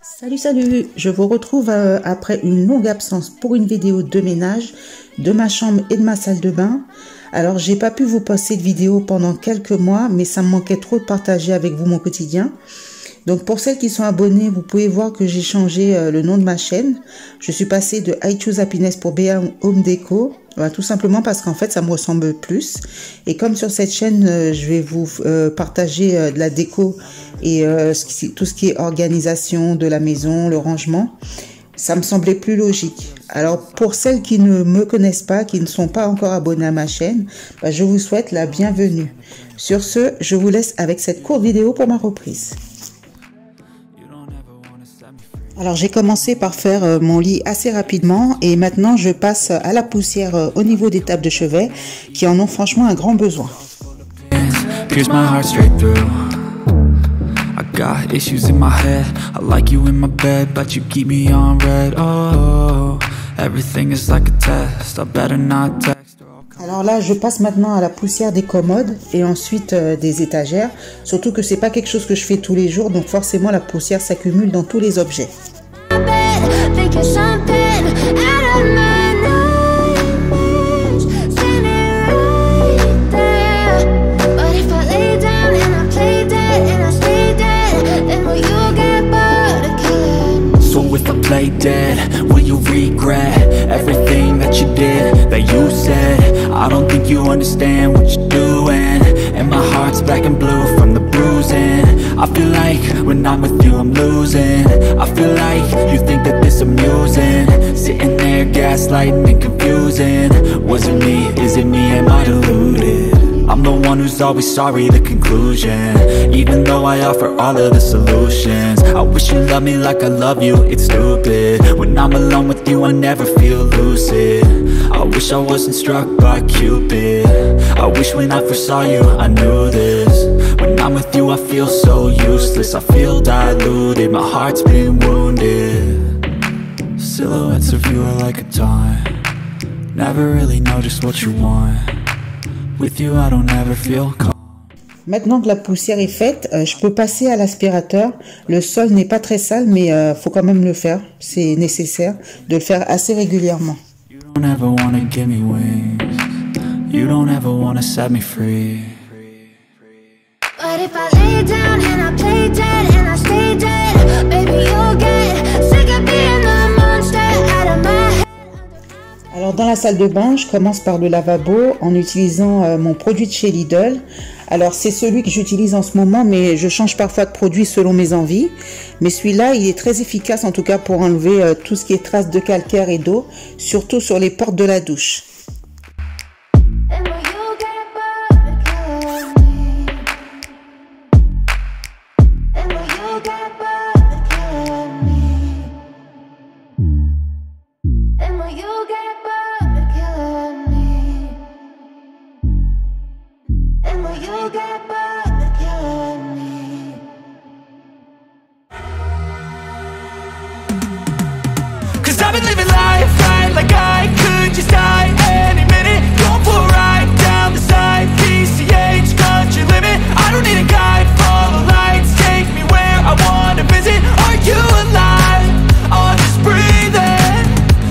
Salut, je vous retrouve après une longue absence pour une vidéo de ménage de ma chambre et de ma salle de bain. Alors j'ai pas pu vous poster de vidéo pendant quelques mois, mais ça me manquait trop de partager avec vous mon quotidien. Donc pour celles qui sont abonnées, vous pouvez voir que j'ai changé le nom de ma chaîne. Je suis passée de I Choose Happiness pour bain home Deco. Voilà, tout simplement parce qu'en fait ça me ressemble plus. Et comme sur cette chaîne, je vais vous partager de la déco et tout ce qui est organisation de la maison, le rangement, ça me semblait plus logique. Alors pour celles qui ne me connaissent pas, qui ne sont pas encore abonnées à ma chaîne, je vous souhaite la bienvenue. Sur ce, je vous laisse avec cette courte vidéo pour ma reprise. Alors j'ai commencé par faire mon lit assez rapidement et maintenant je passe à la poussière au niveau des tables de chevet qui en ont franchement un grand besoin. Alors là, je passe maintenant à la poussière des commodes et ensuite des étagères. Surtout que c'est pas quelque chose que je fais tous les jours, donc forcément la poussière s'accumule dans tous les objets. Play dead, will you regret everything that you did, that you said? I don't think you understand what you're doing, and my heart's black and blue from the bruising. I feel like when I'm with you I'm losing. I feel like you think that this amusing, sitting there gaslighting and confusing. Was it me? Is it me? Am I deluded? I'm the one who's always sorry, the conclusion. Even though I offer all of the solutions, I wish you loved me like I love you, it's stupid. When I'm alone with you I never feel lucid. I wish I wasn't struck by Cupid. I wish when I first saw you I knew this. When I'm with you I feel so useless, I feel diluted, my heart's been wounded. Silhouettes of you are like a taunt. Never really know just what you want. With you, I don't ever feel calm. Maintenant que la poussière est faite, je peux passer à l'aspirateur. Le sol n'est pas très sale, mais faut quand même le faire. C'est nécessaire de le faire assez régulièrement. You don't ever wanna give me wings. You don't ever wanna set me free. But if I lay down and I play dead and I stay dead, baby you'll get sick of being the monster out of my head. Alors dans la salle de bain, je commence par le lavabo en utilisant mon produit de chez Lidl. Alors c'est celui que j'utilise en ce moment, mais je change parfois de produit selon mes envies. Mais celui-là, il est très efficace en tout cas pour enlever tout ce qui est traces de calcaire et d'eau, surtout sur les portes de la douche. I've been living life right like I could just die any minute. Going for a ride down the side, PCH, country limit. I don't need a guide, follow lights, take me where I wanna visit. Are you alive? Or just breathing?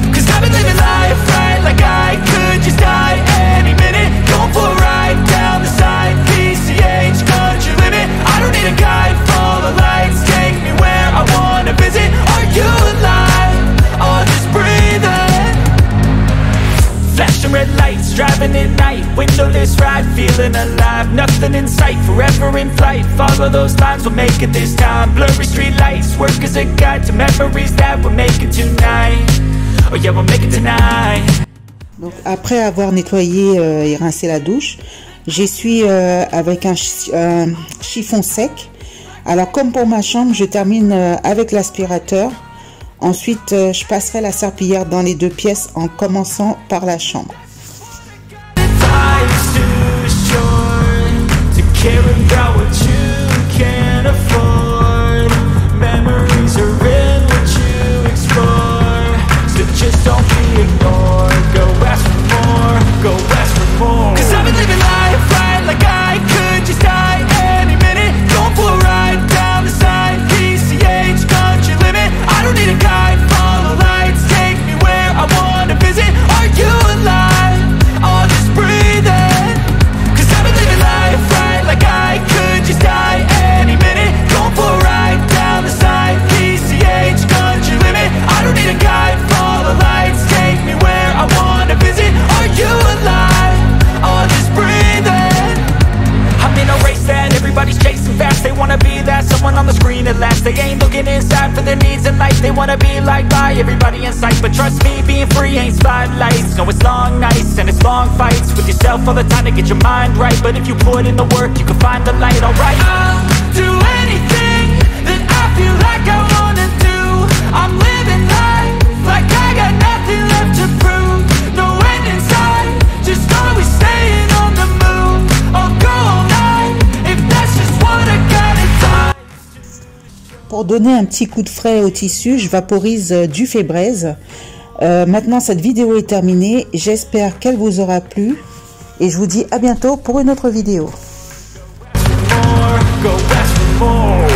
Cause I've been living life right like I could just die any minute. Going for a ride down the side, PCH, country limit. I don't need a guide, follow lights, take me where I wanna visit. Are you alive? Flashing red lights, driving at night, windowless ride, feeling alive, nothing in sight, forever in flight, follow those lines, we'll make it this time, blurry street lights, work as a guide to memories that we'll make it tonight, oh yeah, we'll make it tonight. Donc après avoir nettoyé et rincé la douche, j'essuie avec un chiffon sec. Alors comme pour ma chambre, je termine avec l'aspirateur. Ensuite, je passerai la serpillière dans les deux pièces en commençant par la chambre. Country limit. looking inside for their needs in life. They wanna be liked by everybody in sight, but trust me, being free ain't spotlights. No, it's long nights and it's long fights with yourself all the time to get your mind right. But if you put in the work, you can find the light, alright. I'll do anything that I feel like I wanna do. I'm living life like I got nothing left to prove. No end in sight, just always staying on the move. I'll go all night if that's just what I gotta do. Pour donner un petit coup de frais au tissu, je vaporise du fait braise. Maintenant, cette vidéo est terminée. J'espère qu'elle vous aura plu. Et je vous dis à bientôt pour une autre vidéo. Go ask for more.